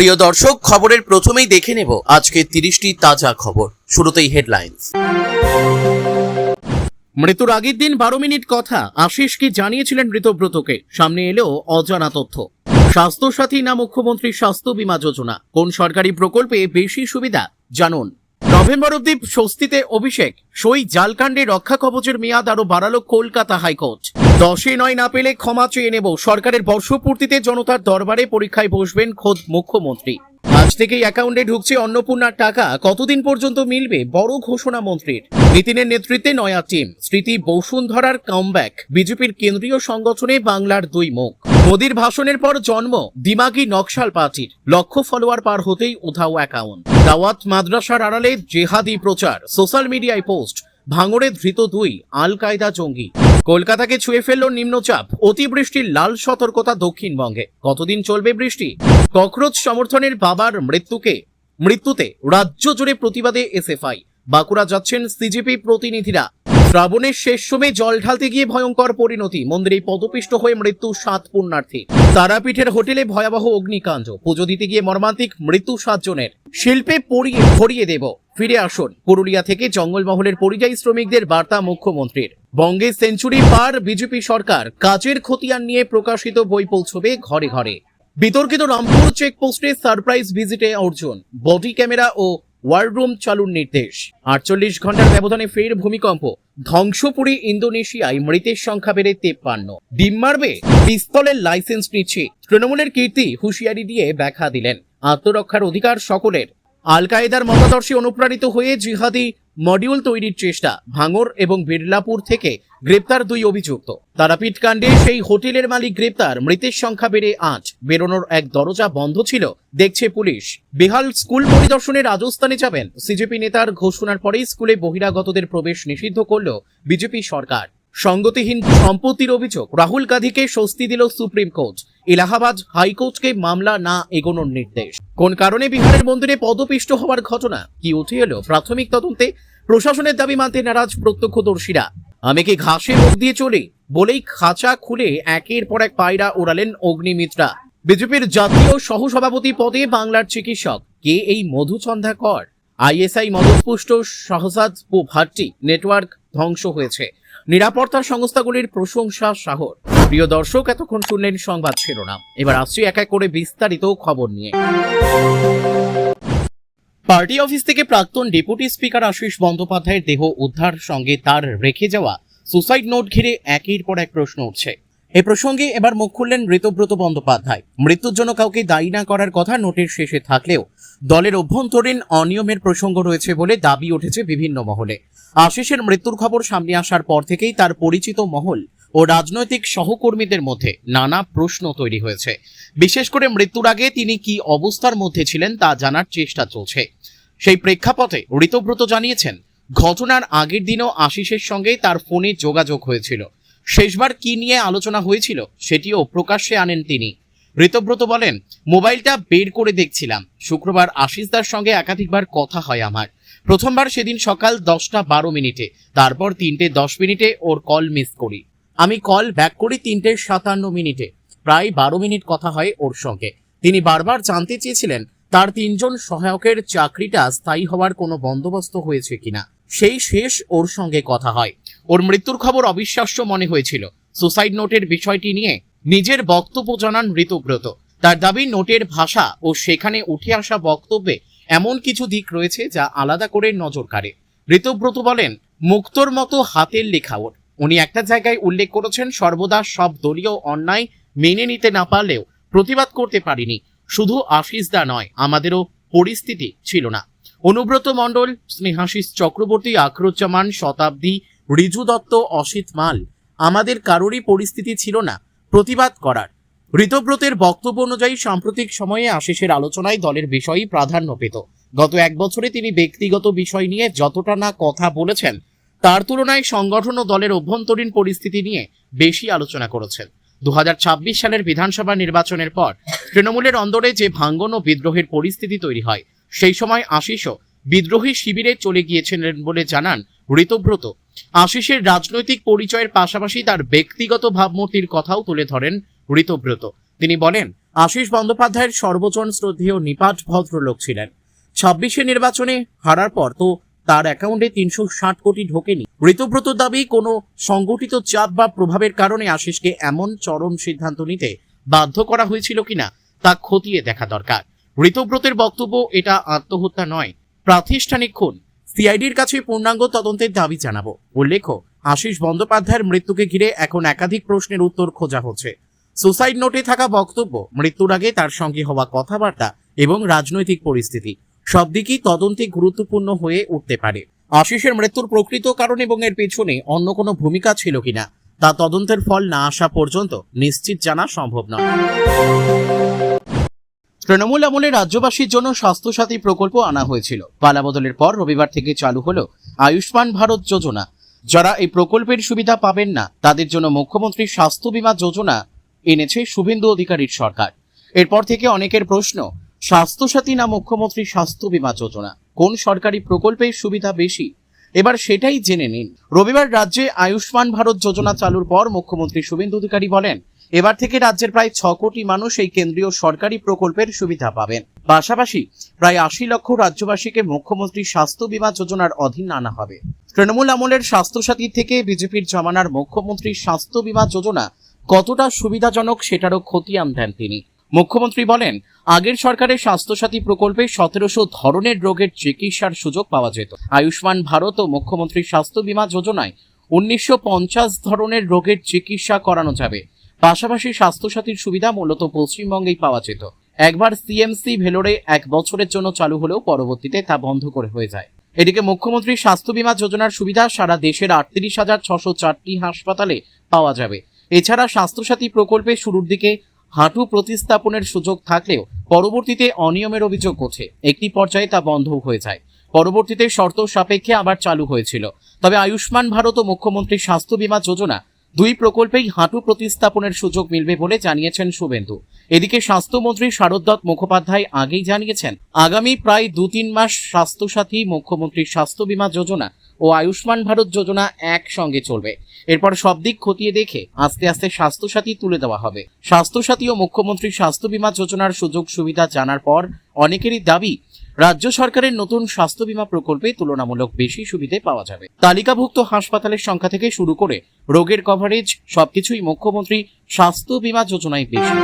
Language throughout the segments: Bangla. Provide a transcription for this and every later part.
প্রিয় দর্শক, খবরের প্রথমেই দেখে নেব আজকে 30টি তাজা খবর। শুরুতেই হেডলাইন্স। মৃত্যুর আগের দিন 12 মিনিট কথা আশিস কি জানিয়েছিলেন ঋতব্রতকে, সামনে এলেও অজানা তথ্য। স্বাস্থ্যসাথী না মুখ্যমন্ত্রীর স্বাস্থ্য বীমা যোজনা, কোন সরকারি প্রকল্পে বেশি সুবিধা জানুন। নভেম্বর অবধি স্বস্তিতে অভিষেক, সই জালকাণ্ডে রক্ষা কবচের মেয়াদ আরো বাড়ালো কলকাতা হাইকোর্ট। 10-এ 9 না পেলে ক্ষমা চেয়ে নেব, সরকারের বর্ষপূর্তিতে জনতার দরবারে পরীক্ষায় বসবেন খোদ মুখ্যমন্ত্রী। আজ থেকেই অ্যাকাউন্টে ঢুকছে অন্নপূর্ণার টাকা, কতদিন পর্যন্ত মিলবে বড় ঘোষণা মন্ত্রীর। নীতিনের নেতৃত্বে নয়া টিম, স্মৃতি বসুন্ধরার কামব্যাক, বিজেপির কেন্দ্রীয় সংগঠনে বাংলার দুই মুখ। মোদির ভাষণের পর জন্ম দিমাগি নকশাল পার্টির, লক্ষ ফলোয়ার পার হতেই উধাও অ্যাকাউন্ট। দাওয়াত মাদ্রাসার আড়ালে জেহাদি প্রচার, সোশ্যাল মিডিয়ায় পোস্ট, ভাঙড়ে ধৃত 2 আল কায়দা জঙ্গি। কলকাতাকে ছুঁয়ে ফেলল নিম্নচাপ, অতিবৃষ্টির লাল সতর্কতা দক্ষিণবঙ্গে। কতদিন চলবে বৃষ্টি? ককরোচ সমর্থনের বাবার মৃত্যুতে রাজ্য জুড়ে প্রতিবাদে এসএফআই। বাঁকুড়া যাচ্ছেন সিজেপি প্রতিনিধিরা। শ্রাবণের শেষ সময়ে জল ঢালতে গিয়ে ভয়ঙ্কর পরিণতি, মন্দিরে পদপিষ্ট হয়ে মৃত্যু 7 পুণ্যার্থী। তারাপীঠের হোটেলে ভয়াবহ অগ্নিকাণ্ড, পুজো দিতে গিয়ে মর্মান্তিক মৃত্যু 7 জনের। শিল্পে ভরিয়ে দেব, ফিরে আসুন। পুরুলিয়া থেকে জঙ্গলমহলের পরিযায়ী শ্রমিকদের বার্তা মুখ্যমন্ত্রীর। বঙ্গে সেঞ্চুরি পার বিজেপি সরকার, কাজের খতিয়ান নিয়ে প্রকাশিত বই পৌঁছবে ঘরে ঘরে। বিতর্কিত রামপুর চেকপোস্টে সারপ্রাইজ ভিজিটে অর্জুন, বডি ক্যামেরা ও ওয়াররুম চালুর নির্দেশ। 48 ঘন্টার ব্যবধানে ফের ভূমিকম্প, ধ্বংসপুরী ইন্দোনেশিয়ায় মৃতের সংখ্যা বেড়ে 53। ডিম মারবে, পিস্তলের লাইসেন্স নিচ্ছে। তৃণমূলের কীর্তি হুঁশিয়ারি দিয়ে ব্যাখ্যা দিলেন, আত্মরক্ষার অধিকার সকলের। আল কায়েদার মতাদর্শে অনুপ্রাণিত হয়ে জিহাদি মডিউল তৈরির চেষ্টা, ভাঙড় এবং বিড়লাপুর থেকে গ্রেপ্তার 2 অভিযুক্ত। তারাপীঠ কাণ্ডে সেই হোটেলের মালিক গ্রেপ্তার, মৃতের সংখ্যা বেড়ে 8। বেরোনোর এক দরজা বন্ধ ছিল, দেখছে পুলিশ। বেহাল স্কুল পরিদর্শনে রাজস্থানে যাবেন সিজেপি নেতার ঘোষণার পরেই স্কুলে বহিরাগতদের প্রবেশ নিষিদ্ধ করল বিজেপি সরকার। সঙ্গতিহীন সম্পত্তির অভিযোগ, রাহুল গান্ধীকে স্বস্তি দিল সুপ্রিম কোর্ট। এলাহাবাদ হাইকোর্টকে মামলা না এগোনোর নির্দেশ। কোন কারণে বিহারের মন্দিরে পদপিষ্ট হওয়ার ঘটনা কি উঠে এলো প্রাথমিক তদন্তে? প্রশাসনের দাবি মানতে নারাজ প্রত্যক্ষদর্শীরা। আমি কি ঘাসে মুখ দিয়ে চলি বলেই খাঁচা খুলে একের পর এক পায়রা ওড়ালেন অগ্নিমিত্রা। বিজেপির জাতীয় সহসভাপতি পদে বাংলার চিকিৎসক কে এই মধুচন্দ্রা কর। আইএসআই মদতপুষ্ট শাহজাদ ও ভাট্টি নেটওয়ার্ক ধ্বংস হয়েছে, নিরাপত্তা সংস্থাগুলির প্রশংসা সাহর। প্রিয় দর্শক, এতক্ষণ শুনলেন সংবাদ শিরোনাম, এবার আসছি এক এক করে বিস্তারিত খবর নিয়ে। পার্টি অফিস থেকে প্রাক্তন ডেপুটি স্পিকার আশিস বন্দ্যোপাধ্যায়ের দেহ উদ্ধার, সঙ্গে তার রেখে যাওয়া সুসাইড নোট ঘিরে একের পর এক প্রশ্ন উঠছে। এ প্রসঙ্গে এবার মুখ খুললেন ঋতব্রত বন্দ্যোপাধ্যায়। মৃত্যুর জন্য কাউকে দায়ী না করার কথা নোটের শেষে থাকলেও দলের অভ্যন্তরীণ অনিয়মের প্রসঙ্গ রয়েছে বলে দাবি উঠেছে বিভিন্ন মহলে। আশিসের মৃত্যুর খবর সামনে আসার পর থেকেই তার পরিচিত মহল ও রাজনৈতিক সহকর্মীদের মধ্যে নানা প্রশ্ন তৈরি হয়েছে। বিশেষ করে মৃত্যুর আগে তিনি কি অবস্থার মধ্যে ছিলেন তা জানার চেষ্টা চলছে। সেই প্রেক্ষাপটে ঋতব্রত জানিয়েছেন, ঘটনার আগের দিনও আশিসের সঙ্গে তার ফোনে যোগাযোগ হয়েছিল। শেষবার কি নিয়ে আলোচনা হয়েছিল সেটিও প্রকাশ্যে আনেন তিনি। ঋতব্রত বলেন, মোবাইলটা বের করে দেখছিলাম। শুক্রবার আশিসদার সঙ্গে একাধিকবার কথা হয় আমার। প্রথমবার সেদিন সকাল 10টা 12 মিনিটে, তারপর 3টে 10 মিনিটে ওর কল মিস করি। আমি কল ব্যাক করি 3টে 57 মিনিটে। প্রায় 12 মিনিট কথা হয় ওর সঙ্গে। তিনি বারবার জানতে চেয়েছিলেন তার 3 জন সহায়কের চাকরিটা স্থায়ী হওয়ার কোনো বন্দোবস্ত হয়েছে কিনা। সেই শেষ ওর সঙ্গে কথা হয়। ওর মৃত্যুর খবর অবিশ্বাস্য মনে হয়েছিল। সুসাইড নোটের বিষয়টি নিয়ে নিজের বক্তব্য জানান ঋতব্রত। তার দাবি, নোটের ভাষা ও সেখানে উঠে আসা বক্তব্যে এমন কিছু দিক রয়েছে যা আলাদা করে নজর কাড়ে। ঋতব্রত বলেন, মুক্তোর মতো হাতের লেখা ওর। উনি একটা জায়গায় উল্লেখ করেছেন, সর্বদা সব দলীয় অন্যায় মেনে নিতে না পারলেও প্রতিবাদ করতে পারিনি। শুধু আশিসদা নয়, আমাদেরও পরিস্থিতি ছিল না। অনুব্রত মণ্ডল, স্নেহাশিস চক্রবর্তী, আখরুজ্জামান, শতাব্দী, রিজু দত্ত, অসিত মাল, আমাদের কারোরই পরিস্থিতি ছিল না প্রতিবাদ করার। ঋতব্রতের বক্তব্য অনুযায়ী সাম্প্রতিক সময়ে আশিসের আলোচনায় দলের বিষয়ই প্রাধান্য পেত। গত 1 বছরে তিনি ব্যক্তিগত বিষয় নিয়ে যতটা না কথা বলেছেন, তার তুলনায় সংগঠন ও দলের অভ্যন্তরীণ পরিস্থিতি নিয়ে বেশি আলোচনা করেছেন। 2026 সালের বিধানসভা নির্বাচনের পর তৃণমূলের অন্দরে যে ভাঙ্গন ও বিদ্রোহের পরিস্থিতি তৈরি হয়, সেই সময় আশিসও বিদ্রোহী শিবিরে চলে গিয়েছিলেন বলে জানান ঋতব্রত। আশিসের রাজনৈতিক পরিচয়ের পাশাপাশি তার ব্যক্তিগত ভাবমূর্তির কথাও তুলে ধরেন ঋতব্রত। তিনি বলেন, আশিস বন্দ্যোপাধ্যায়ের সর্বজন শ্রদ্ধেয় নিপাট ভদ্রলোক ছিলেন। 26 নির্বাচনে হারার পর তো তার অ্যাকাউন্টে 360 কোটি ঢোকেনি। ঋতব্রত দাবি কোনো সংগঠিত চাপ বা প্রভাবের কারণে আশিসকে এমন চরম সিদ্ধান্ত নিতে বাধ্য করা হয়েছিল কিনা তা খতিয়ে দেখা দরকার। ঋতব্রতের বক্তব্য এটা আত্মহত্যা নয়, প্রাতিষ্ঠানিক খুন। সিআইডির কাছে পূর্ণাঙ্গ তদন্তের দাবি জানাবো। উল্লেখ্য, আশিস বন্দ্যোপাধ্যায়ের মৃত্যুকে ঘিরে এখন একাধিক প্রশ্নের উত্তর খোঁজা হচ্ছে। সুসাইড নোটে থাকা বক্তব্য, মৃত্যুর আগে তার সঙ্গে হওয়া কথাবার্তা এবং রাজনৈতিক পরিস্থিতি সব দিকই তদন্তে গুরুত্বপূর্ণ হয়ে উঠতে পারে। আশিসের মৃত্যুর প্রকৃত কারণ এবং এর পেছনে অন্য কোনো ভূমিকা ছিল কিনা তা তদন্তের ফল না আসা পর্যন্ত নিশ্চিত জানা সম্ভব নয়। তৃণমূল আমলে রাজ্যবাসীর জন্য স্বাস্থ্যসাথী প্রকল্প আনা হয়েছিল। পালাবদলের পর রবিবার থেকে চালু হলো আয়ুষ্মান ভারত যোজনা। যারা এই প্রকল্পের সুবিধা পাবেন না তাদের জন্য মুখ্যমন্ত্রী স্বাস্থ্য বীমা যোজনা এনেছে শুভেন্দু অধিকারীর সরকার। এরপর থেকে অনেকের প্রশ্ন, স্বাস্থ্যসাথী না মুখ্যমন্ত্রী স্বাস্থ্য বীমা যোজনা, কোন সরকারি প্রকল্পের সুবিধা বেশি? এবার সেটাই জেনে নিন। রবিবার রাজ্যে আয়ুষ্মান ভারত যোজনা চালুর পর মুখ্যমন্ত্রী শুভেন্দু অধিকারী বলেন, এবার থেকে রাজ্যের প্রায় 6 কোটি মানুষ এই কেন্দ্রীয় সরকারি প্রকল্পের সুবিধা পাবেন। পাশাপাশি প্রায় 80 লক্ষ রাজ্যবাসীকে মুখ্যমন্ত্রী স্বাস্থ্য বীমা যোজনার অধীন আনা হবে। তৃণমূল আমলের স্বাস্থ্যসাথী থেকে বিজেপির জমানার মুখ্যমন্ত্রী স্বাস্থ্য বীমা যোজনা কতটা সুবিধাজনক সেটারও খতিয়ান দেন তিনি। মুখ্যমন্ত্রী বলেন, আগের সরকারের স্বাস্থ্যসাথী প্রকল্পে 1700 ধরনের রোগের চিকিৎসার সুযোগ পাওয়া যেত। আয়ুষ্মান ভারত ও মুখ্যমন্ত্রী স্বাস্থ্য বীমা যোজনায় 1950 ধরনের রোগের চিকিৎসা করানো যাবে। পাশাপাশি স্বাস্থ্যসাথীর সুবিধা মূলত পশ্চিমবঙ্গেই পাওয়া যেত। একবার সিএমসি ভেলোরে 1 বছরের জন্য চালু হলেও পরবর্তীতে তা বন্ধ করে হয়ে যায়। এদিকে মুখ্যমন্ত্রী স্বাস্থ্য বীমা যোজনার সুবিধা সারা দেশের 38,604টি হাসপাতালে পাওয়া যাবে। এছাড়া স্বাস্থ্যসাথী প্রকল্পে শুরুর দিকে হাঁটু প্রতিস্থাপনের সুযোগ থাকলেও পরবর্তীতে অনিয়মের অভিযোগ ওঠে। একটি পর্যায়ে তা বন্ধ হয়ে যায়। পরবর্তীতে শর্ত সাপেক্ষে আবার চালু হয়েছিল। তবে আয়ুষ্মান ভারত ও মুখ্যমন্ত্রী স্বাস্থ্য বীমা যোজনা দুই প্রকল্পেই হাঁটু প্রতিস্থাপনের সুযোগ মিলবে বলে জানিয়েছেন শুভেন্দু। এদিকে স্বাস্থ্যমন্ত্রী শারদ মুখোপাধ্যায় আগেই জানিয়েছেন, আগামী প্রায় 2-3 মাস স্বাস্থ্যসাথী, মুখ্যমন্ত্রী স্বাস্থ্য বীমা যোজনা ও আয়ুষ্মান ভারত যোজনা একসঙ্গে চলবে। এরপর সব দিক খতিয়ে দেখে আস্তে আস্তে স্বাস্থ্যসাথী তুলে দেওয়া হবে। স্বাস্থ্যসাথী ও মুখ্যমন্ত্রী স্বাস্থ্য বীমা যোজনার সুযোগ সুবিধা জানার পর অনেকেরই দাবি, রাজ্য সরকারের নতুন স্বাস্থ্য বীমা প্রকল্পে তুলনামূলক বেশি সুবিধে পাওয়া যাবে। তালিকাভুক্ত হাসপাতালের সংখ্যা থেকে শুরু করে রোগের কভারেজ সবকিছুই মুখ্যমন্ত্রী স্বাস্থ্য বীমা যোজনায় বেশি।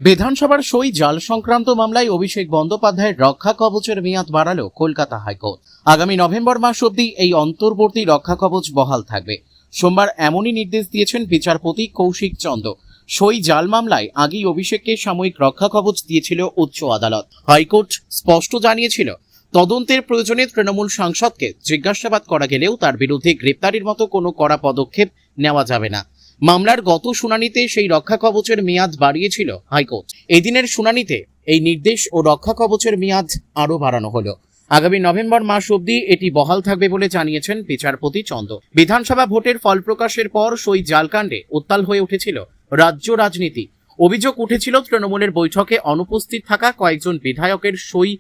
বিধানসভার সই জাল সংক্রান্ত মামলায় অভিষেক বন্দ্যোপাধ্যায়ের রক্ষা কবচের মেয়াদ বাড়ালো কলকাতা হাইকোর্ট। আগামী নভেম্বর মাস অবধি এই অন্তর্বর্তী রক্ষা কবচ বহাল থাকবে। সোমবার এমনই নির্দেশ দিয়েছেন বিচারপতি কৌশিক চন্দ্র। সই জাল মামলায় আগেই অভিষেককে সাময়িক রক্ষা কবচ দিয়েছিল উচ্চ আদালত। হাইকোর্ট স্পষ্ট জানিয়েছিল, তদন্তের প্রয়োজনে তৃণমূল সাংসদকে জিজ্ঞাসাবাদ করা গেলেও তার বিরুদ্ধে গ্রেপ্তারির মতো কোনো কড়া পদক্ষেপ নেওয়া যাবে না। মামলার গত শুনানিতে সেই রক্ষা কবচের মেয়াদ বাড়িয়েছিল হাইকোর্ট। এদিনের শুনানিতে এই নির্দেশ ও রক্ষা কবচের মেয়াদ আরও বাড়ানো হলো। আগামী নভেম্বর মাস অবধি এটি বহাল থাকবে বলে জানিয়েছেন বিচারপতি চন্দ্র। বিধানসভা ভোটের ফল প্রকাশের পর সই জালকাণ্ডে উত্তাল হয়ে উঠেছিল রাজ্য রাজনীতি। অভিযোগ উঠেছিল তৃণমূলের বৈঠকে অনুপস্থিত থাকা কয়েকজন বিধায়কের সই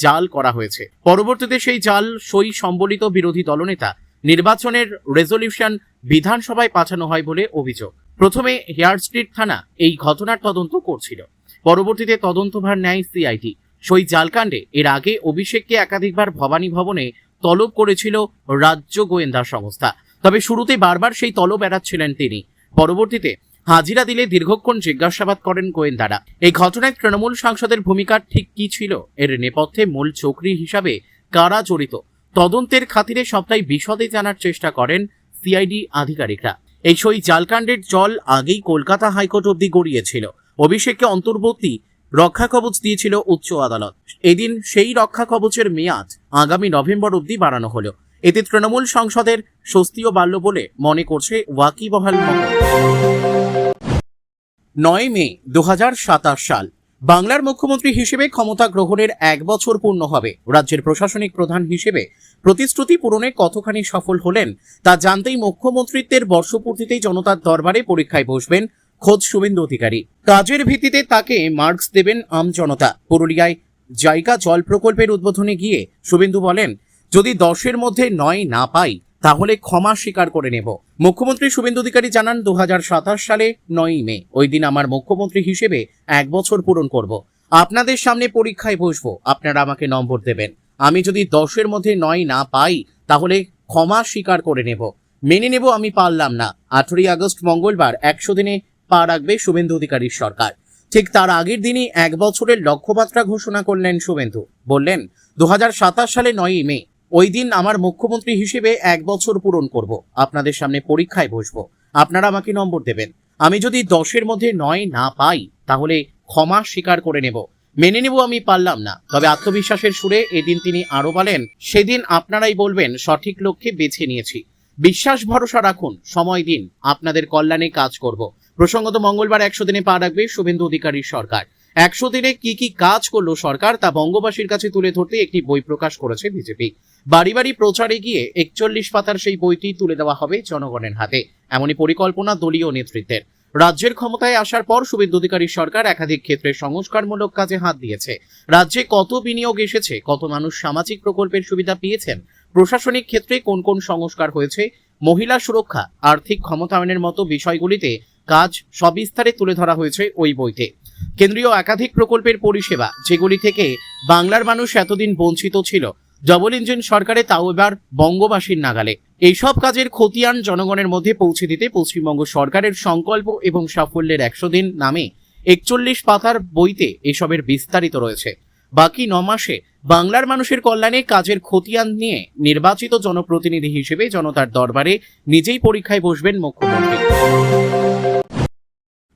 জাল করা হয়েছে। পরবর্তীতে সেই জাল সই সম্বলিত বিরোধী দলনেতা নির্বাচনের রেজলিউশন বিধানসভায় পাঠানো হয় বলে অভিযোগ। প্রথমে হেয়ার স্ট্রিট থানা এই ঘটনার তদন্ত করছিল, পরবর্তীতে তদন্তভার নেয় সিআইডি। সই জালকাণ্ডে এর আগে অভিষেককে একাধিকবার ভবানী ভবনে তলব করেছিল রাজ্য গোয়েন্দা সংস্থা। তবে শুরুতে বারবার সেই তলব এড়াচ্ছিলেন তিনি। পরবর্তীতে হাজিরা দিলে দীর্ঘক্ষণ জিজ্ঞাসাবাদ করেন গোয়েন্দারা। এই ঘটনায় তৃণমূল সাংসদের ভূমিকা ঠিক কি ছিল, এর নেপথ্যে মূল চক্রী হিসাবে কারা জড়িত, তদন্তের খাতিরে সবটাই বিশদে জানার চেষ্টা করেন সিআইডি আধিকারিকরা। এই সই জালকাণ্ডের জল আগেই কলকাতা হাইকোর্ট অব্দি গড়িয়েছিল। অভিষেককে অন্তর্বর্তী রক্ষা কবচ দিয়েছিল উচ্চ আদালত। এদিন সেই রক্ষা কবচের মেয়াদ আগামী নভেম্বর অব্দি বাড়ানো হলো। এতে তৃণমূল সাংসদের স্বস্তিও বাড়ল বলে মনে করছে ওয়াকিবহাল মহল। 9 মে 2027 সাল বাংলার মুখ্যমন্ত্রী হিসেবে ক্ষমতা গ্রহণের 1 বছর পূর্ণ হবে। রাজ্যের প্রশাসনিক প্রধান হিসেবে প্রতিশ্রুতি পূরণে কতখানি সফল হলেন তা জানতেই মুখ্যমন্ত্রীত্বের বর্ষপূর্তিতেই জনতার দরবারে পরীক্ষায় বসবেন খোদ শুভেন্দু অধিকারী। কাজের ভিত্তিতে তাকে মার্কস দেবেন আমজনতা। পুরুলিয়ায় জায়গা জল প্রকল্পের উদ্বোধনে গিয়ে শুভেন্দু বলেন, যদি 10-এর মধ্যে 9 না পাই তাহলে ক্ষমা স্বীকার করে নেব। মুখ্যমন্ত্রী শুভেন্দু অধিকারী জানান 2027 সালে 9ই মে ওই দিন আমার মুখ্যমন্ত্রী হিসেবে 1 বছর পূরণ করব। আপনাদের সামনে পরীক্ষায় বসবো, আপনারা আমাকে নম্বর দেবেন। আমি যদি 10-এর মধ্যে 9 না পাই তাহলে ক্ষমা স্বীকার করে নেব, মেনে নেব আমি পারলাম না। 18ই আগস্ট মঙ্গলবার 100 দিনে পা রাখবে শুভেন্দু অধিকারীর সরকার। ঠিক তার আগের দিনই 1 বছরের লক্ষ্যমাত্রা ঘোষণা করলেন শুভেন্দু। বললেন 2027 সালে 9ই মে ওই দিন আমার মুখ্যমন্ত্রী হিসেবে 1 বছর পূরণ করব। আপনাদের সামনে পরীক্ষায় বসবো, আপনারা আমাকে নম্বর দেবেন। আমি যদি 10-এর মধ্যে 9 না পাই তাহলে ক্ষমা স্বীকার করে নেব, মেনে নেব আমি পারলাম না। তবে আত্মবিশ্বাসের সুরে এদিন তিনি আরো বলেন, সেদিন আপনারাই বলবেন সঠিক লক্ষ্যে বেছে নিয়েছি। বিশ্বাস ভরসা রাখুন, সময় দিন, আপনাদের কল্যাণে কাজ করব। প্রসঙ্গত মঙ্গলবার 100 দিনে পা রাখবে শুভেন্দু অধিকারীর সরকার। 100 দিনে কি কি কাজ করলো সরকার তা বঙ্গবাসীর কাছে তুলে ধরতে একটি বই প্রকাশ করেছে বিজেপি। বাড়ি বাড়ি প্রচারে গিয়ে 41 পাতার সেই বইটি তুলে দেওয়া হবে জনগণের হাতে, এমনই পরিকল্পনা দলীয় নেতৃত্বের। রাজ্যের ক্ষমতায় আসার পর শুভেন্দু অধিকারীর সরকার একাধিক ক্ষেত্রে সংস্কারমূলক কাজে হাত দিয়েছে। রাজ্যে কত বিনিয়োগ এসেছে, কত মানুষ সামাজিক প্রকল্পের সুবিধা পেয়েছেন, প্রশাসনিক ক্ষেত্রে কোন কোন সংস্কার হয়েছে, মহিলা সুরক্ষা, আর্থিক ক্ষমতায়নের মতো বিষয়গুলিতে কাজ সবিস্তারে তুলে ধরা হয়েছে ওই বইতে। কেন্দ্রীয় একাধিক প্রকল্পের পরিষেবা যেগুলি থেকে বাংলার মানুষ এতদিন বঞ্চিত ছিল, ডবল ইঞ্জিন সরকারে তাও এবার বঙ্গবাসীর নাগালে। এইসব কাজের খতিয়ান জনগণের মধ্যে পৌঁছে দিতে পশ্চিমবঙ্গ সরকারের সংকল্প এবং সাফল্যের 100 দিন নামে 41 পাতার বইতে এসবের বিস্তারিত রয়েছে। বাকি 9 মাসে বাংলার মানুষের কল্যাণে কাজের খতিয়ান নিয়ে নির্বাচিত জনপ্রতিনিধি হিসেবে জনতার দরবারে নিজেই পরীক্ষায় বসবেন মুখ্যমন্ত্রী।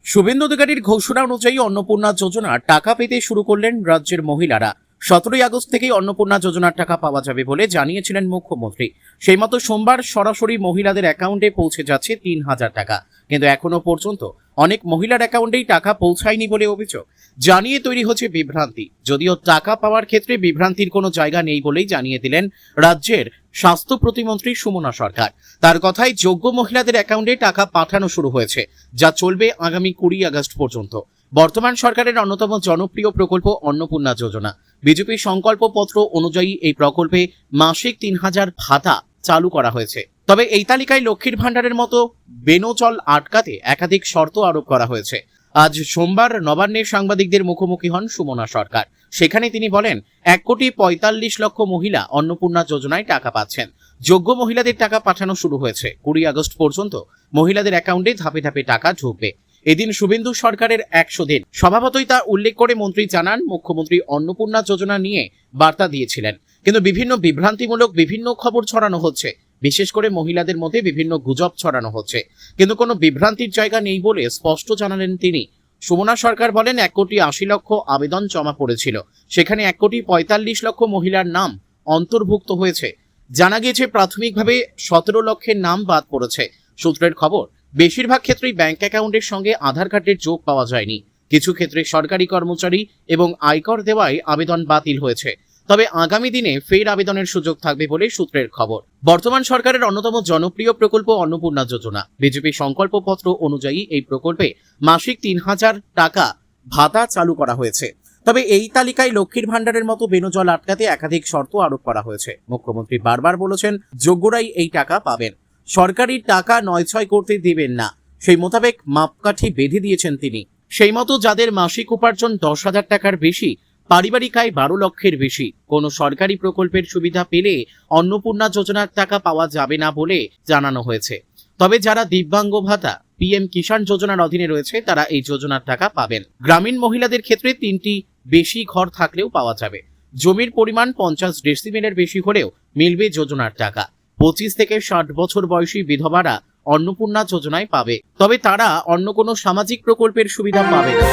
শুভেন্দু অধিকারীর ঘোষণা অনুযায়ী অন্নপূর্ণা যোজনার টাকা পেতে শুরু করলেন রাজ্যের মহিলারা। 17ই আগস্ট থেকেই অন্নপূর্ণা যোজনার টাকা পাওয়া যাবে বলে জানিয়েছিলেন মুখ্যমন্ত্রী। সেই মতো সোমবার সরাসরি মহিলাদের অ্যাকাউন্টে পৌঁছে যাচ্ছে 3000 টাকা, কিন্তু এখনো পর্যন্ত অনেক মহিলার অ্যাকাউন্টেই টাকা পৌঁছায়নি বলে অভিযোগ। জানিয়ে তৈরি হচ্ছে বিভ্রান্তি। যদিও টাকা পাওয়ার ক্ষেত্রে বিভ্রান্তির কোনো জায়গা নেই বলেই জানিয়ে দিলেন রাজ্যের স্বাস্থ্য প্রতিমন্ত্রী সুমনা সরকার। তার কথায় যোগ্য মহিলাদের অ্যাকাউন্টে টাকা পাঠানো শুরু হয়েছে, যা চলবে আগামী 20 আগস্ট পর্যন্ত। বর্তমান সরকারের অন্যতম জনপ্রিয় প্রকল্প অন্নপূর্ণা যোজনা। বিজেপির সংকল্পপত্র অনুযায়ী এই প্রকল্পে মাসিক 3000 ভাতা চালু করা হয়েছে। তবে এই তালিকায় লক্ষ্মীর ভাণ্ডারের মতো বেনচল আটকাতে একাধিক শর্ত আরোপ করা হয়েছে। আজ সোমবার নবান্নের সাংবাদিকদের মুখোমুখি হন সুমনা সরকার। সেখানে তিনি বলেন 1,45,00,000 মহিলা অন্নপূর্ণা যোজনায় টাকা পাচ্ছেন। যোগ্য মহিলাদের টাকা পাঠানো শুরু হয়েছে। 20 আগস্ট পর্যন্ত মহিলাদের অ্যাকাউন্টে ধাপে ধাপে টাকা ঢুকবে। এদিন শুভেন্দু সরকারের 100 দিন, স্বভাবতই তা উল্লেখ করে মন্ত্রী জানান, মুখ্যমন্ত্রী অন্নপূর্ণা যোজনা নিয়ে বার্তা দিয়েছিলেন, কিন্তু বিভিন্ন বিভ্রান্তিমূলক বিভিন্ন খবর ছড়ানো হচ্ছে। বিশেষ করে মহিলাদের মধ্যে বিভিন্ন গুজব ছড়ানো হচ্ছে, কিন্তু কোনো বিভ্রান্তির জায়গা নেই বলে স্পষ্ট জানালেন তিনি। সুমনা সরকার বলেন 1,80,00,000 আবেদন জমা পড়েছিল, সেখানে 1,45,00,000 মহিলার নাম অন্তর্ভুক্ত হয়েছে। জানা গিয়েছে প্রাথমিকভাবে 17 লক্ষের নাম বাদ পড়েছে। সূত্রের খবর, বেশিরভাগ ক্ষেত্রেই ব্যাংক অ্যাকাউন্টের সঙ্গে আধার কার্ডের যোগ পাওয়া যায়নি। কিছু ক্ষেত্রে সরকারি কর্মচারী এবং আয়কর দেওয়ায় আবেদন বাতিল হয়েছে। তবে আগামী দিনে ফের আবেদনের সুযোগ থাকবে বলে সূত্রের খবর। বর্তমান সরকারের অন্যতম জনপ্রিয় প্রকল্প অন্নপূর্ণা যোজনা। বিজেপি সংকল্পপত্র অনুযায়ী এই প্রকল্পে মাসিক 3000 টাকা ভাতা চালু করা হয়েছে। তবে এই তালিকায় লক্ষ্মীর ভাণ্ডারের মতো বেনজল আটকাতে একাধিক শর্ত আরোপ করা হয়েছে। মুখ্যমন্ত্রী বারবার বলেছেন যোগ্যরাই এই টাকা পাবেন, সরকারি টাকা নয়ছয় করতে দেবেন না। সেই মোতাবেক মাপকাঠি বেঁধে দিয়েছেন তিনি। সেই মতো যাদের মাসিক উপার্জন 10,000 টাকার বেশি, পারিবারিক আয় 12 লক্ষের বেশি, কোনো সরকারি প্রকল্পের সুবিধা পেলে অন্নপূর্ণা যোজনার টাকা পাওয়া যাবে না বলে জানানো হয়েছে। তবে যারা দিব্যাঙ্গ ভাতা, পিএম কিষাণ যোজনার অধীনে রয়েছে তারা এই যোজনার টাকা পাবেন। গ্রামীণ মহিলাদের ক্ষেত্রে 3টি বেশি ঘর থাকলেও পাওয়া যাবে। জমির পরিমাণ 50 ডেসিমেলের বেশি হলেও মিলবে যোজনার টাকা। 25 থেকে 60 বছর বয়সী বিধবারা অন্নপূর্ণা যোজনায় পাবে, তবে তারা অন্য কোনো সামাজিক প্রকল্পের সুবিধা পাবে না।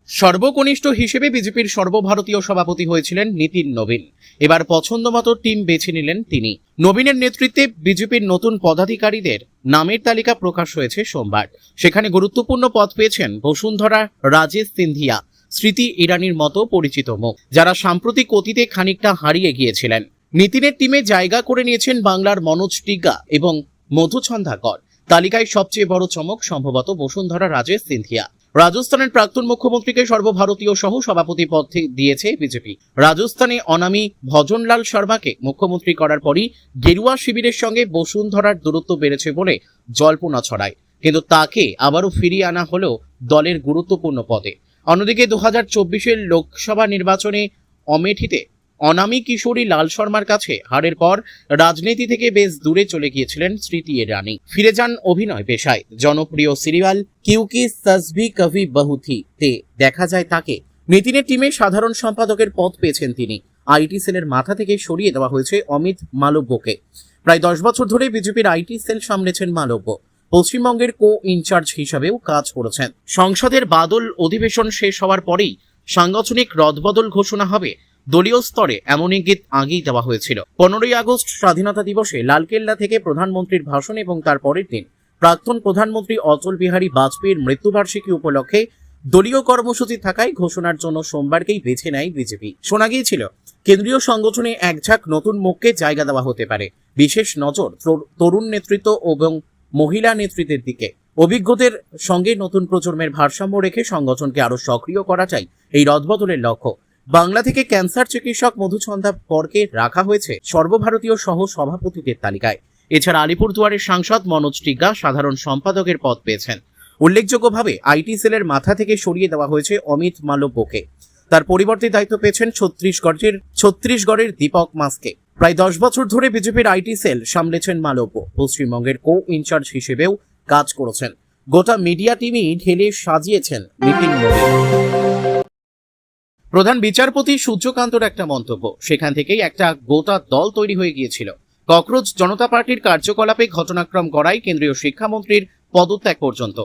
সর্বকনিষ্ঠ হিসেবে বিজেপির সর্বভারতীয় সভাপতি হয়েছিলেন নীতিন নবীন। এবার পছন্দমতো টিম বেছে নিলেন তিনি। নবীনের নেতৃত্বে বিজেপির নতুন পদাধিকারীদের নামের তালিকা প্রকাশ হয়েছে সোমবার। সেখানে গুরুত্বপূর্ণ পদ পেয়েছেন বসুন্ধরা রাজে সিন্ধিয়া, স্মৃতি ইরানির মতো পরিচিত মুখ, যারা সাম্প্রতিক অতীতে খানিকটা হারিয়ে গিয়েছিলেন। নীতিনের টিমে জায়গা করে নিয়েছেন বাংলার মনোজ টিগ্গা এবং মধুছন্দাকর। তালিকায় সবচেয়ে বড় চমক সম্ভবত বসুন্ধরা রাজে সিন্ধিয়া। রাজস্থানের প্রাক্তন মুখ্যমন্ত্রীকে সর্বভারতীয় সহ সভাপতি পদ দিয়েছে বিজেপি। রাজস্থানে অনামী ভজনলাল শর্মাকে মুখ্যমন্ত্রী করার পরই গেরুয়া শিবিরের সঙ্গে বসুন্ধরার দূরত্ব বেড়েছে বলে জল্পনা ছড়ায়, কিন্তু তাকে আবারও ফিরিয়ে আনা হলো দলের গুরুত্বপূর্ণ পদে। অন্যদিকে 2024 লোকসভা নির্বাচনে অমেঠিতে অনামী কিশোরী লাল শর্মার কাছে হারের পর রাজনীতি থেকে বেশ দূরে চলে গিয়েছিলেন স্মৃতি ইরানি। ফিরে যান অভিনয় পেশায়। জনপ্রিয় সিরিয়াল কিউকি সজভি কভি বহু থি তে দেখা যায় তাকে। নিতিনের টিমে সাধারণ সম্পাদকের পদ পেয়েছেন তিনি। আইটি সেলের মাথা থেকে সরিয়ে দেওয়া হয়েছে অমিত মালব্যকে। প্রায় 10 বছর ধরে বিজেপির আইটি সেল সামলেছেন মালব্য। পশ্চিমবঙ্গের কো ইনচার্জ হিসাবেও কাজ করেছেন। সংসদের বাদল অধিবেশন শেষ হওয়ার পরেই সাংগঠনিক রদবদল ঘোষণা হবে দলীয় স্তরে, এমন ইঙ্গিত আগেই দেওয়া হয়েছিল। 15ই আগস্ট স্বাধীনতা দিবসে লালকেল্লা থেকে প্রধানমন্ত্রীর ভাষণ এবং তার পরের দিন প্রাক্তন প্রধানমন্ত্রী অটল বিহারী বাজপেয়ীর মৃত্যুবার্ষিকী উপলক্ষে দলীয় কর্মসূচি থাকায় ঘোষণার জন্য সোমবারকেই বেছে নেয় বিজেপি। শোনা গিয়েছিল কেন্দ্রীয় সংগঠনে একঝাঁক নতুন মুখকে জায়গা দেওয়া হতে পারে। বিশেষ নজর তরুণ নেতৃত্ব এবং মহিলা নেতৃত্বের দিকে। অভিজ্ঞদের সঙ্গে নতুন প্রজন্মের ভারসাম্য রেখে সংগঠনকে আরো সক্রিয় করা চাই এই রদবদলের লক্ষ্য। বাংলা থেকে ক্যান্সার চিকিৎসক মধুচন্দা করকে রাখা হয়েছে সর্বভারতীয় সহ সভাপতিদের তালিকায়। এছাড়া আলিপুরদুয়ারের সাংসদ মনোজ টিগ্গা সাধারণ সম্পাদকের পদ পেয়েছেন। উল্লেখযোগ্যভাবে আইটি সেলের মাথা থেকে সরিয়ে দেওয়া হয়েছে অমিত মালব্যকে। তার পরিবর্তে দায়িত্ব পেয়েছেন ছত্তিশগড়ের দীপক মাসকে। প্রায় 10 বছর ধরে বিজেপির আইটি সেল সামলেছেন মালব্য। পশ্চিমবঙ্গের কো ইনচার্জ হিসেবেও কাজ করেছেন। গোটা মিডিয়া টিমই ঢেলে সাজিয়েছেন নিতিন মোদী। প্রধান বিচারপতি সূর্যকান্তর একটা মন্তব্য, সেখান থেকেই একটা গোটা দল তৈরি হয়ে গিয়েছিল। ককরোচ জনতা পার্টির কার্যকলাপে ঘটনাক্রম করাই কেন্দ্রীয় শিক্ষামন্ত্রীর পদত্যাগ পর্যন্ত।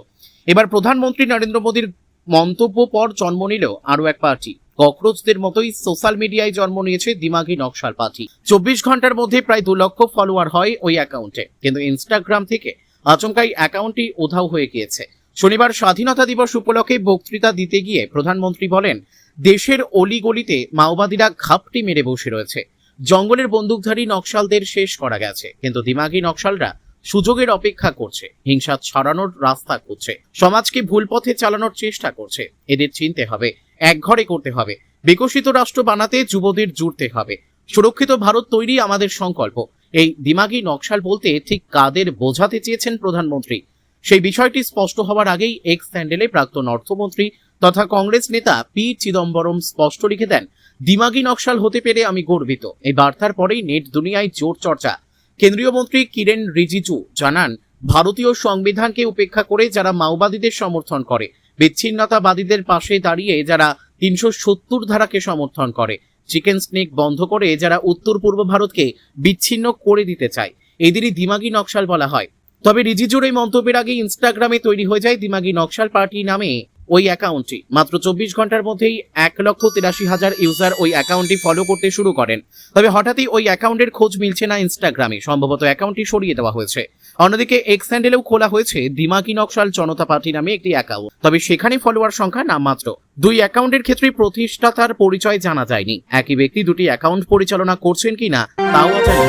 এবার প্রধানমন্ত্রী নরেন্দ্র মোদীর মন্তব্য পর জন্ম নিল আরও এক পার্টি। ককরোচদের মতোই সোশ্যাল মিডিয়ায় জন্ম নিয়েছে দিমাগি নকশাল পার্টি। 24 ঘন্টার মধ্যে প্রায় 2 লক্ষ ফলোয়ার হয় ওই অ্যাকাউন্টে, কিন্তু ইনস্টাগ্রাম থেকে আচমকাই অ্যাকাউন্টটি উধাও হয়ে গিয়েছে। শনিবার স্বাধীনতা দিবস উপলক্ষে বক্তৃতা দিতে গিয়ে প্রধানমন্ত্রী বলেন, দেশের অলিগলিতে মাওবাদীরা ঘাপটি মেরে বসে রয়েছে। জঙ্গলের বন্দুকধারী নকশালদের শেষ করা গেছে, কিন্তু দিমাগি নকশালরা সুযোগের অপেক্ষা করছে, হিংসা ছড়ানোর রাস্তা খুঁজছে, সমাজকে ভুল পথে চালানোর চেষ্টা করছে। এদের চিনতে হবে, একঘরে করতে হবে। বিকশিত রাষ্ট্র বানাতে যুবদের জুড়তে হবে। সুরক্ষিত ভারত তৈরি আমাদের সংকল্প। এই দিমাগি নকশাল বলতে ঠিক কাদের বোঝাতে চেয়েছেন প্রধানমন্ত্রী, সেই বিষয়টি স্পষ্ট হওয়ার আগেই এক্স হ্যান্ডেলে প্রাক্তন অর্থমন্ত্রী তথা কংগ্রেস নেতা পি চিদম্বরম স্পষ্ট লিখে দেন, দিমাগি নকশাল হতে পেরে আমি গর্বিত। এই বার্তার পরেই নেট দুনিয়ায় জোর চর্চা। কেন্দ্রীয় মন্ত্রী কিরেন রিজিজু জানান, ভারতীয় সংবিধানকে উপেক্ষা করে যারা মাওবাদীদের সমর্থন করে, বিচ্ছিন্নতাবাদীদের পাশে দাঁড়িয়ে যারা 370 ধারাকে সমর্থন করে, চিকেন স্নেক বন্ধ করে যারা উত্তর পূর্ব ভারতকে বিচ্ছিন্ন করে দিতে চায়, এদেরই দিমাগি নকশাল বলা হয়। তবে রিজিজুর এই মন্তব্যের আগে ইনস্টাগ্রামে তৈরি হয়ে যায় দিমাগি নকশাল পার্টি নামে ওই অ্যাকাউন্টটি। মাত্র 24 ঘন্টার মধ্যেই 1,83,000 ইউজার ওই অ্যাকাউন্টটি ফলো করতে শুরু করেন। তবে হঠাৎই ওই অ্যাকাউন্টের খোঁজ মিলছে না ইনস্টাগ্রামে, সম্ভবত অ্যাকাউন্টটি সরিয়ে দেওয়া হয়েছে। অন্যদিকে এক্স হ্যান্ডেলেও খোলা হয়েছে দিমাগি নকশাল জনতা পার্টি নামে একটি অ্যাকাউন্ট, তবে সেখানে ফলোয়ার সংখ্যা নামমাত্র। দুই অ্যাকাউন্টের ক্ষেত্রে প্রতিষ্ঠাতার পরিচয় জানা যায়নি। একই ব্যক্তি দুটি অ্যাকাউন্ট পরিচালনা করছেন কিনা তাও অজানা।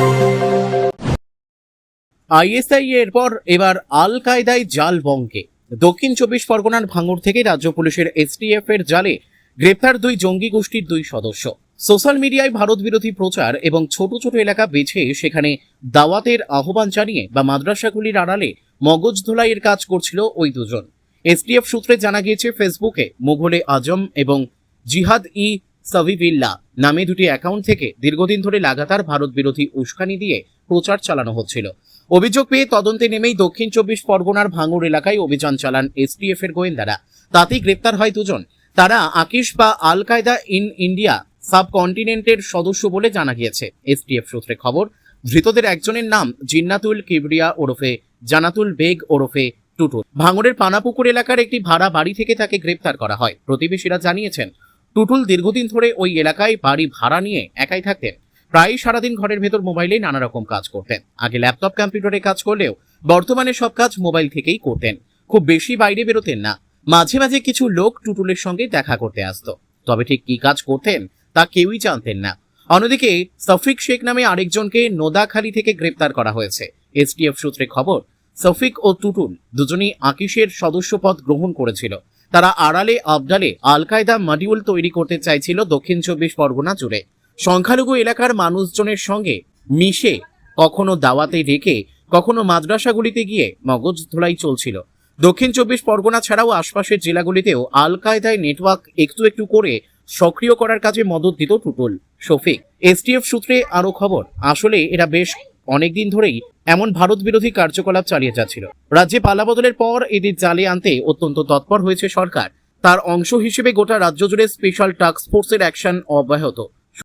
আইএসআই এরপর এবার আল কায়দায় জাল বঙ্কে। দক্ষিণ 24 পরগনার ভাঙড় থেকে রাজ্য পুলিশের এসটিএফ এর জালে গ্রেপ্তার 2 জঙ্গি গোষ্ঠীর 2 সদস্য। সোশ্যাল মিডিয়ায় ভারত বিরোধী প্রচার এবং ছোট ছোট এলাকা বেছে সেখানে দাওয়াতের আহ্বান জানিয়ে বা মাদ্রাসাগুলির আড়ালে মগজ ধোলাইয়ের কাজ করছিল ওই দুজন। এসটিএফ সূত্রে জানা গিয়েছে, ফেসবুকে মুঘলে আজম এবং জিহাদ ই সাবিবিল্লাহ নামে 2টি অ্যাকাউন্ট থেকে দীর্ঘদিন ধরে লাগাতার ভারত বিরোধী উস্কানি দিয়ে প্রচার চালানো হচ্ছিল। অভিযোগ পেয়ে তদন্তে নেমেই দক্ষিণ 24 পরগনার ভাঙড় এলাকায় অভিযান চালান এসটিএফ এর গোয়েন্দারা। তাতেই গ্রেপ্তার হয় 2 জন। তারা আকিশ বা আল কায়দা ইন ইন্ডিয়া সাবকন্টিনেন্টের সদস্য বলে জানা গিয়েছে। এসটিএফ সূত্রে খবর, ধৃতদের একজনের নাম জিন্নাতুল কিবরিয়া ওরফে জানাতুল বেগ ওরফে টুটুল। ভাঙড়ের পানাপুকুর এলাকার একটি ভাড়া বাড়ি থেকে তাকে গ্রেপ্তার করা হয়। প্রতিবেশীরা জানিয়েছেন, টুটুল দীর্ঘদিন ধরে ওই এলাকায় বাড়ি ভাড়া নিয়ে একাই থাকতেন। প্রায় সারাদিন ঘরের ভেতর মোবাইলে নানা রকম কাজ করতেন। আগে ল্যাপটপ কম্পিউটারে কাজ করলেও বর্তমানে সব কাজ মোবাইল থেকেই করতেন। খুব বেশি বাইরে বেরোতেন না। মাঝে মাঝে কিছু লোক টুটুলের সঙ্গে দেখা করতে আসতো, তবে ঠিক কি কাজ করতেন তা কেউই জানতেন না। অন্যদিকে সফিক শেখ নামে আরেকজনকে নোদাখালী থেকে গ্রেপ্তার করা হয়েছে। এসটিএফ সূত্রে খবর, সফিক ও টুটুল দুজনেই আকিশের সদস্যপদ গ্রহণ করেছিল। তারা আড়ালে আবডালে আল কায়দা মডিউল তৈরি করতে চাইছিল দক্ষিণ 24 পরগনা জুড়ে। সংখ্যালঘু এলাকার মানুষজনের সঙ্গে মিশে কখনো দাওয়াতে রেখে কখনো মাদ্রাসাগুলিতে গিয়ে মগজ ধোলাই চলছিল। দক্ষিণ 24 পরগনা ছাড়াও আশপাশের জেলাগুলিতেও আল কায়দায় নেটওয়ার্ক একটু একটু করে সক্রিয় করার কাজে মদত দিত টুটুল শফিক। এসটিএফ সূত্রে আরো খবর, আসলে এরা বেশ অনেকদিন ধরেই এমন ভারত বিরোধী কার্যকলাপ চালিয়ে যাচ্ছিল। রাজ্যে পালাবদলের পর এদের জালে আনতে অত্যন্ত তৎপর হয়েছে সরকার। তার অংশ হিসেবে গোটা রাজ্য জুড়ে স্পেশাল টাস্ক ফোর্সের অ্যাকশন অব্যাহত।